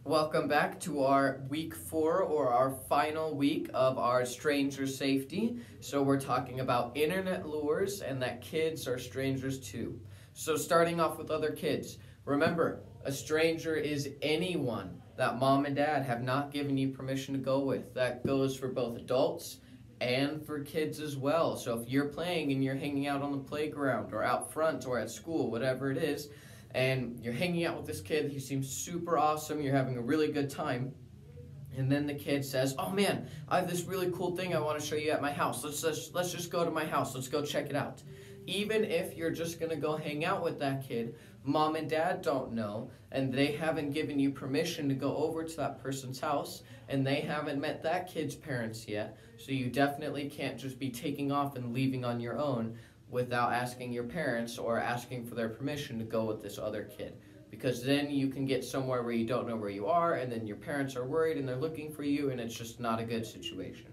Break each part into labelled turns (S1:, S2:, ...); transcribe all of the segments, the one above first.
S1: Welcome back to our week 4 or our final week of our stranger safety. So we're talking about internet lures and that kids are strangers too. So starting off with other kids, remember a stranger is anyone that mom and dad have not given you permission to go with. That goes for both adults and for kids as well. So if you're playing and you're hanging out on the playground or out front or at school, whatever it is, and you're hanging out with this kid, he seems super awesome, you're having a really good time, and then the kid says, oh man, I have this really cool thing I want to show you at my house. Let's just go to my house. Let's go check it out. Even if you're just going to go hang out with that kid, mom and dad don't know, and they haven't given you permission to go over to that person's house, and they haven't met that kid's parents yet, so you definitely can't just be taking off and leaving on your own without asking your parents or asking for their permission to go with this other kid. Because then you can get somewhere where you don't know where you are, and then your parents are worried and they're looking for you, and it's just not a good situation.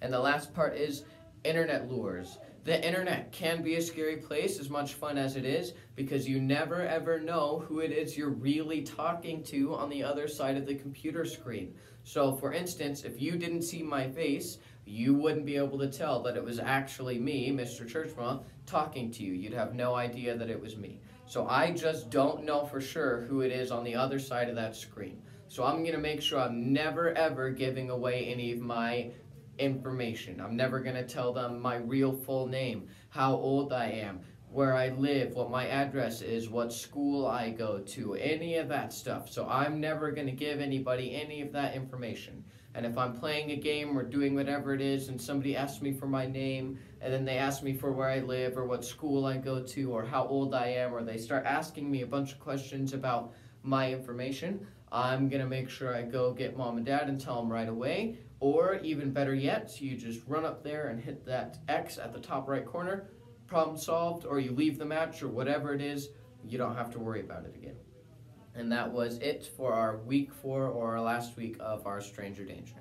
S1: And the last part is internet lures. The internet can be a scary place, as much fun as it is, because you never ever know who it is you're really talking to on the other side of the computer screen. So for instance, if you didn't see my face, you wouldn't be able to tell that it was actually me, Mr. Churchma, talking to you. You'd have no idea that it was me. So I just don't know for sure who it is on the other side of that screen. So I'm going to make sure I'm never ever giving away any of my information. I'm never going to tell them my real full name, how old I am, where I live, what my address is, what school I go to, any of that stuff. So I'm never going to give anybody any of that information. And if I'm playing a game or doing whatever it is and somebody asks me for my name and then they ask me for where I live or what school I go to or how old I am, or they start asking me a bunch of questions about my information, I'm going to make sure I go get mom and dad and tell them right away. Or even better yet, you just run up there and hit that X at the top right corner, problem solved, or you leave the match or whatever it is, you don't have to worry about it again. And that was it for our week 4 or our last week of our Stranger Danger.